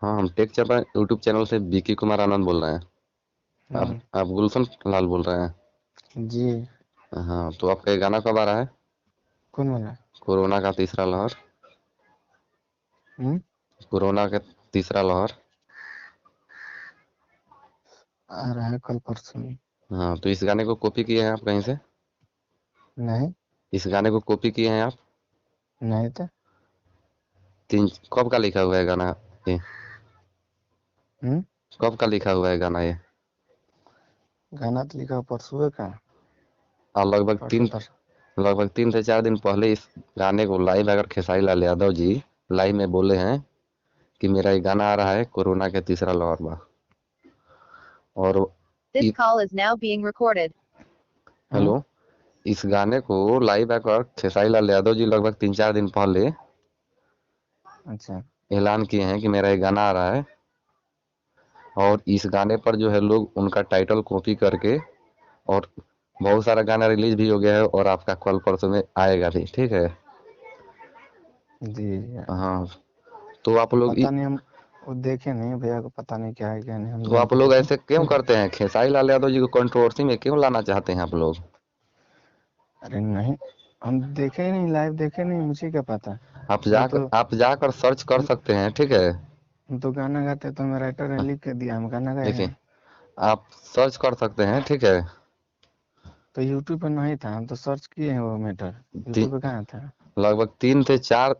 हाँ, हम take channel YouTube channel से विकी कुमार आनंद बोल रहे हैं। आप गुलशन लाल बोल रहे हैं? जी। हाँ, तो आपका ये गाना कब आ रहा है? कौन वाला? कोरोना का तीसरा लहर। कोरोना का तीसरा लहर आ रहा है कल परसों में। हाँ, तो इस गाने को कॉपी किए हैं आप कहीं से? नहीं। इस गाने को कॉपी किए हैं आप? नहीं तो। कब का लिखा हुआ है गाना ये? कब का लिखा हुआ है गाना ये? गाना तो लिखा परसों का। और परसों तर लगभग 3 से 4 दिन पहले इस गाने को लाइव अगर खेसारी लाल यादव जी लाइव में बोले हैं कि मेरा ये गाना आ रहा है कोरोना के तीसरा लहर में। और This call is now being recorded. Hello, इस गाने को लाइव अगर खेसारी लाल यादव जी लगभग 3-4 दिन पहले अच्छा ऐलान किए हैं कि मेरा ये गाना आ रहा है। और इस गाने पर जो है लोग उनका टाइटल कॉपी करके और बहुत सारा गाना रिलीज भी हो गया है और आपका कल परसों में आएगा भी, ठीक है? जी। हाँ, तो आप लोग पता नहीं, हम वो देखे नहीं भैया को, पता नहीं क्या है क्या नहीं, हम तो आप जानते लोग तो ऐसे क्यों करते हैं? खेसारी लाल यादव जी को कंट्रोवर्सी में क्यों लाना चाहते हैं आप लोग? अरे नहीं, हम देखे ही नहीं, लाइव देखे नहीं, मुझे क्या पता। आप जाकर सर्च कर सकते हैं, ठीक है? हम तो गाना गाते तो मैं राइटर ने लिख के दिया, हम गाना गाए देखिए, हैं। आप सर्च कर सकते हैं, ठीक है? तो यूट्यूब पे नहीं था, हम तो सर्च किए हैं वो मैटर, यूट्यूब पे कहाँ था? लगभग 3 से 4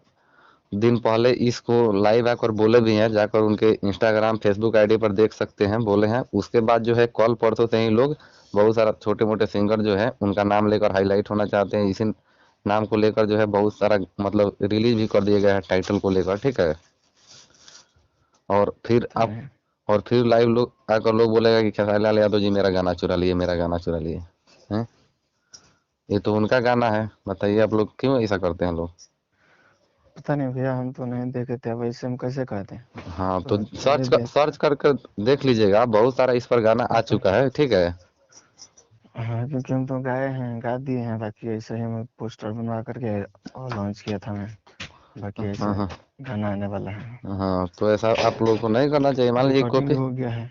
दिन पहले इसको लाइव आकर बोले भी हैं, जाकर उनके इंस्टाग्राम फेसबुक आईडी पर देख सकते हैं, बोले हैं। उसके बाद जो है कल परसों से ही लोग बहुत सारा छोटे मोटे सिंगर जो है उनका नाम लेकर हाईलाइट होना चाहते हैं। इसी नाम को लेकर जो है बहुत सारा मतलब रिलीज भी कर दिया गया है टाइटल को लेकर, ठीक है? और फिर आप और फिर लाइव लोग आकर लोग बोलेगा कि खेसारी लाल यादव जी मेरा गाना चुरा लिए, मेरा गाना चुरा लिए हैं। ये तो उनका गाना है, बताइए आप लोग क्यों ऐसा करते हैं लोग? पता नहीं भैया, हम तो नहीं देखे थे, वैसे हम कैसे कहते हैं। हाँ, तो सर्च करके देख लीजिएगा, बहुत सारा इस पर गाना आ चुका है, ठीक है? हाँ, क्योंकि हम तो गाए हैं, गा दिए हैं, बाकी ऐसे ही मैं पोस्टर बनवा करके और लॉन्च किया था मैं, बाकी ऐसे गाना आने वाला है। हाँ, तो ऐसा आप लोग को नहीं करना चाहिए, मान लीजिए रिकॉर्डिंग कॉपी। हो गया है।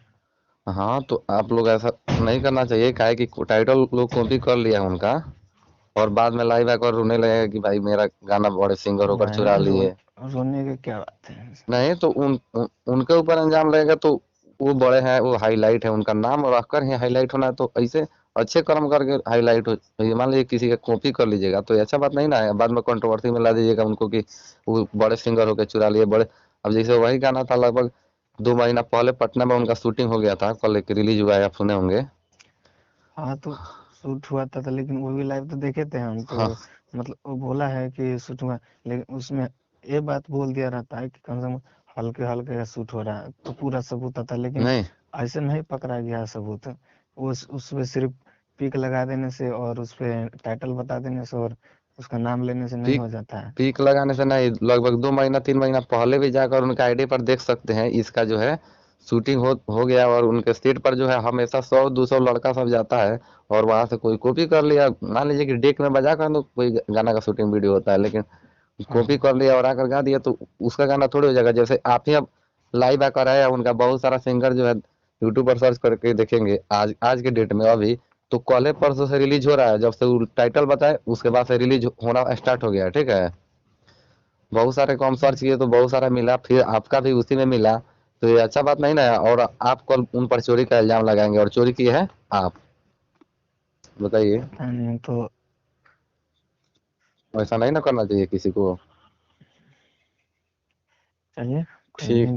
हाँ, तो आप लोग ऐसा नहीं करना चाहिए, काहे कि टाइटल लोग कॉपी कर लिया है उनका और बाद में लाइव आकर रोने लगेगा कि भाई मेरा गाना बड़े सिंगर होकर चुरा लिए। रोने की क्या बात है? नहीं तो उनके ऊपर अंजाम लगेगा, तो वो बड़े हैं, वो हाईलाइट है, उनका नाम रखकर ही हाईलाइट होना है, तो ऐसे अच्छे कर्म करके हाईलाइट हो। तो मान लीजिए किसी का कॉपी कर लीजिएगा तो ये अच्छा बात नहीं ना है, बाद में कंट्रोवर्सी में ला दीजिएगा उनको कि वो बड़े सिंगर होकर चुरा लिए बड़े। अब जैसे वही गाना था लगभग 2 महीना पहले पटना में उनका शूटिंग हो गया था, कल एक रिलीज हुआ है, आप सुने होंगे। हाँ, तो शूट हुआ था, लेकिन वो भी लाइव तो देखे थे हम तो। मतलब वो बोला है कि शूट हुआ, लेकिन उसमें ये बात बोल दिया रहता है कि कम से कम हल्के हल्के शूट हो रहा है, तो पूरा सबूत आता, लेकिन नहीं, ऐसे नहीं पकड़ा गया सबूत। उसमें सिर्फ पिक लगा देने से और उस पे टाइटल बता देने से और उसका नाम लेने से नहीं पीक हो जाता है। पीक लगाने से नहीं, लगभग 2 महीना 3 महीना पहले भी जाकर उनके आईडी पर देख सकते हैं, इसका जो है शूटिंग हो गया और उनके सेट पर जो है हमेशा 100-200 लड़का सब जाता है और वहां से कोई कॉपी कर लिया। मान लीजिए कि डेक में बजा कर तो कोई गाना का शूटिंग वीडियो होता है, लेकिन कॉपी कर लिया और आकर गा दिया तो उसका गाना थोड़ी हो जाएगा। जैसे आप ही अब लाइव आकर आया, उनका बहुत सारा सिंगर जो है यूट्यूब पर सर्च करके देखेंगे, आज आज के डेट में अभी तो कल परसों से रिलीज हो रहा है, जब से वो टाइटल बताए उसके बाद से रिलीज होना स्टार्ट हो गया, ठीक है? बहुत सारे को हम सर्च किए तो बहुत सारा मिला, फिर आपका भी उसी में मिला, तो ये अच्छा बात नहीं ना है। और आप कल उन पर चोरी का इल्जाम लगाएंगे और चोरी की है आप, बताइए? तो ऐसा नहीं ना करना चाहिए किसी को। चलिए, कोई ठीक। नहीं।